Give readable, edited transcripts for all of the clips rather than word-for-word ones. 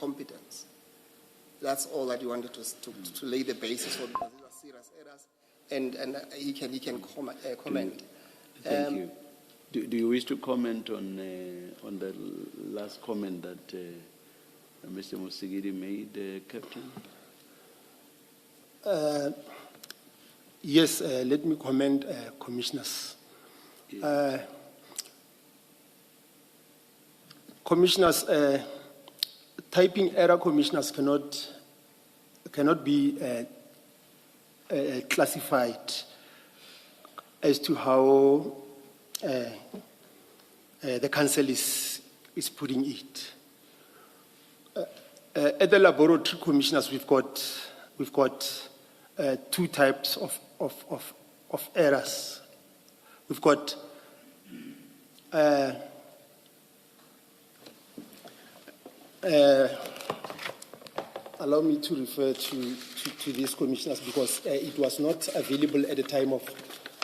competence. That's all that you wanted to lay the basis for, because these are serious errors, and he can comment. Thank you. Do you wish to comment on the last comment that Mr. Musigiri made, Captain? Yes, let me comment, Commissioners. Yes. Commissioners, typing error, Commissioners, cannot be classified as to how the Council is putting it. At the laboratory, Commissioners, we've got two types of errors. We've got allow me to refer to these, Commissioners, because it was not available at the time of,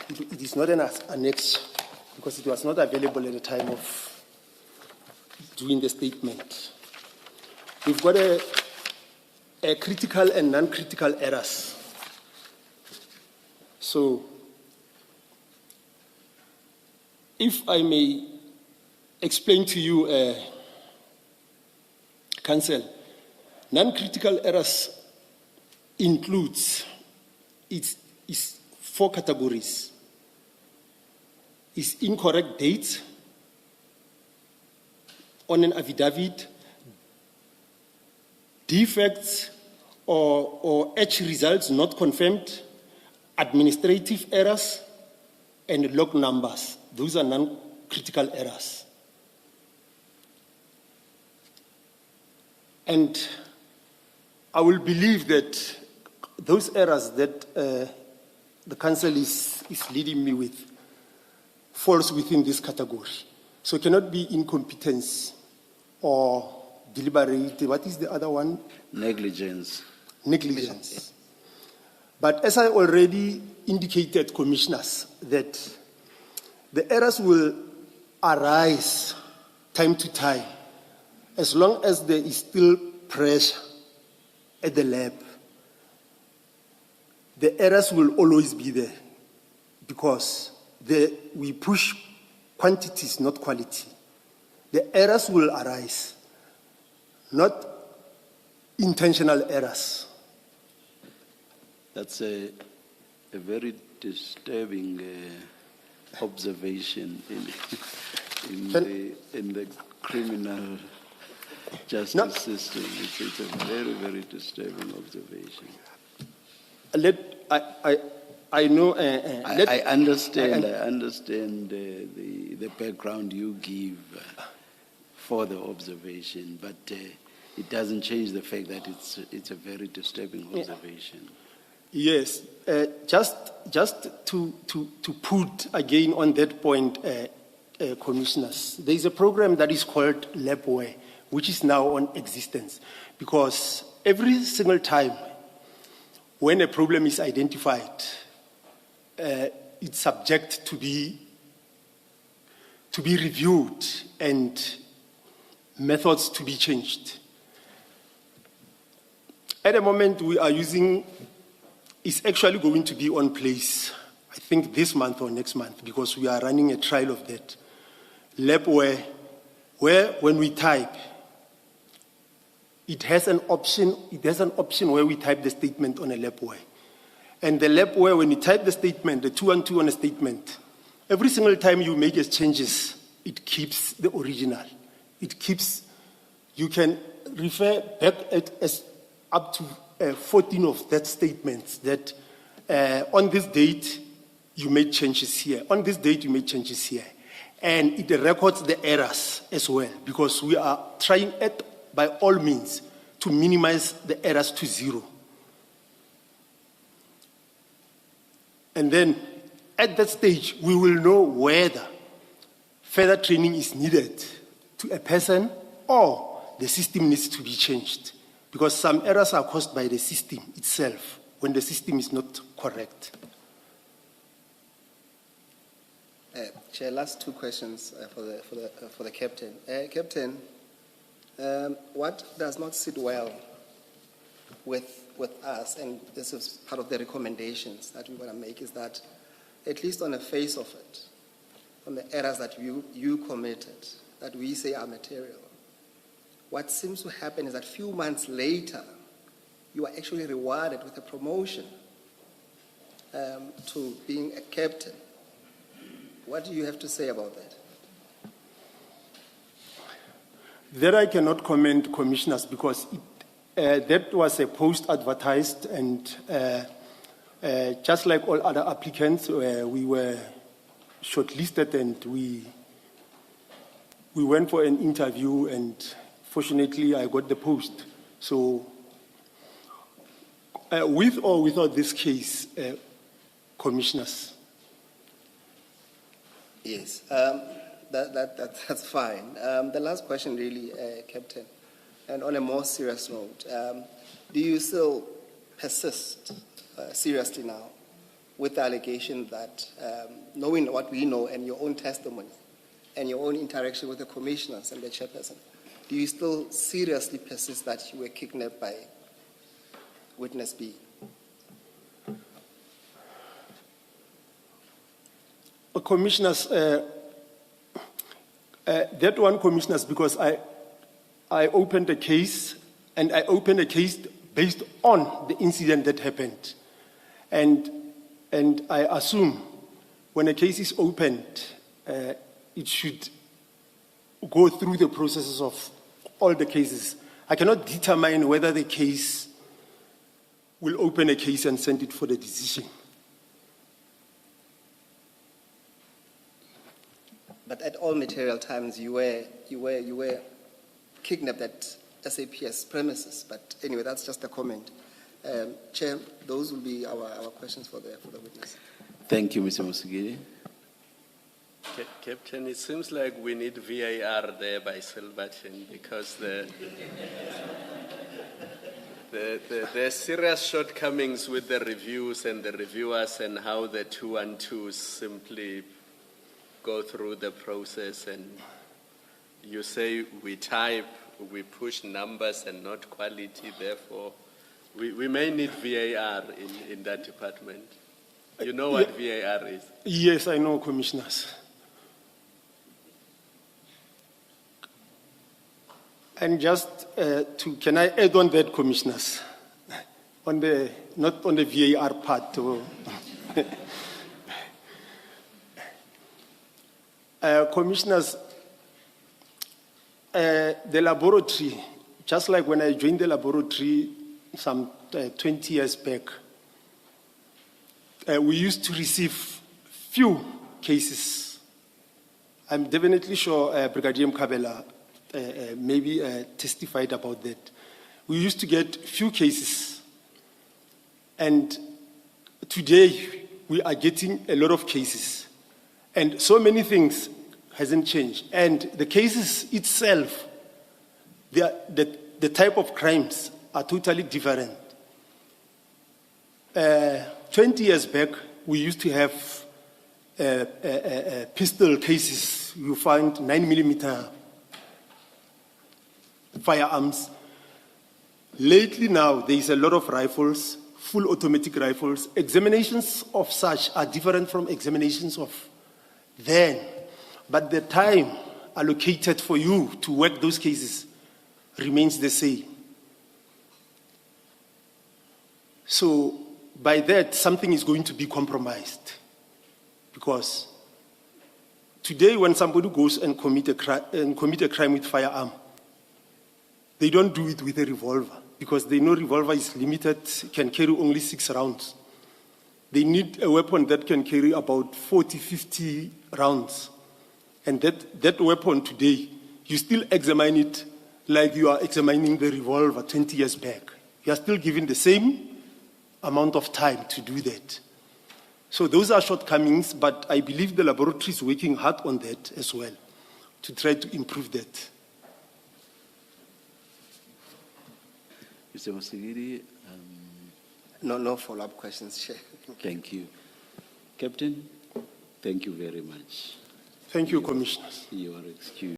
it is not an annex, because it was not available at the time of doing the statement. We've got a critical and non-critical errors. So, if I may explain to you, Council, non-critical errors includes, it's 4 categories. It's incorrect dates on an affidavit, defects or H results not confirmed, administrative errors, and log numbers. Those are non-critical errors. And I will believe that those errors that the Council is leading me with falls within this category. So it cannot be incompetence or deliberate. What is the other one? Negligence. Negligence. But as I already indicated, Commissioners, that the errors will arise time to time as long as there is still pressure at the lab. The errors will always be there because we push quantities, not quality. The errors will arise, not intentional errors. That's a very disturbing observation in the criminal justice system. It's a very, very disturbing observation. I know. I understand the background you give for the observation, but it doesn't change the fact that it's a very disturbing observation. Yes, just to put again on that point, Commissioners, there is a program that is called Labware, which is now on existence, because every single time when a problem is identified, it's subject to be reviewed and methods to be changed. At the moment, we are using, it's actually going to be on place, I think this month or next month, because we are running a trial of that. Labware, where when we type, it has an option where we type the statement on a Labware. And the Labware, when you type the statement, the 2 and 2 on a statement, every single time you make changes, it keeps the original. It keeps, you can refer back as up to 14 of that statements that on this date, you made changes here. On this date, you made changes here. And it records the errors as well, because we are trying by all means to minimize the errors to 0. And then at that stage, we will know whether further training is needed to a person or the system needs to be changed. Because some errors are caused by the system itself when the system is not correct. Chair, last 2 questions for the Captain. Captain, What does not sit well with us, and this is part of the recommendations that we want to make, is that at least on the face of it, on the errors that you committed, that we say are material, what seems to happen is that few months later, you are actually rewarded with a promotion to being a captain. What do you have to say about that? That I cannot comment, Commissioners, because that was a post advertised, and just like all other applicants, we were shortlisted and we went for an interview, and fortunately I got the post. So with or without this case, Commissioners. Yes, that's fine. The last question really, Captain, and on a more serious note, do you still persist seriously now with the allegation that, knowing what we know and your own testimony and your own interaction with the commissioners and the chairperson, do you still seriously persist that you were kidnapped by witness B? Commissioners, that one, Commissioners, because I opened a case, and I opened a case based on the incident that happened. And I assume when a case is opened, it should go through the processes of all the cases. I cannot determine whether the case will open a case and send it for the decision. But at all material times, you were kidnapped at SAPS premises. But anyway, that's just a comment. Chair, those will be our questions for the witness. Thank you, Mr. Musigiri. Captain, it seems like we need VAR there by Silverton, because there are serious shortcomings with the reviews and the reviewers, and how the 2-1-2s simply go through the process. And you say we type, we push numbers and not quality, therefore we may need VAR in that department. You know what VAR is? Yes, I know, Commissioners. And just can I add on that, Commissioners? Not on the VAR part. Commissioners, the laboratory, just like when I joined the laboratory some 20 years back, we used to receive few cases. I'm definitely sure Brigadier Mkabela maybe testified about that. We used to get few cases, and today we are getting a lot of cases. And so many things hasn't changed. And the cases itself, the type of crimes are totally different. 20 years back, we used to have pistol cases. You find 9mm firearms. Lately now, there is a lot of rifles, full automatic rifles. Examinations of such are different from examinations of then, but the time allocated for you to work those cases remains the same. So by that, something is going to be compromised, because today when somebody goes and commit a crime with firearm, they don't do it with a revolver, because they know revolver is limited, can carry only 6 rounds. They need a weapon that can carry about 40, 50 rounds. And that weapon today, you still examine it like you are examining the revolver 20 years back. You are still given the same amount of time to do that. So those are shortcomings, but I believe the laboratory is working hard on that as well, to try to improve that. Mr. Musigiri. No follow-up questions, Chair. Thank you. Captain, thank you very much. Thank you, Commissioners. You are excused.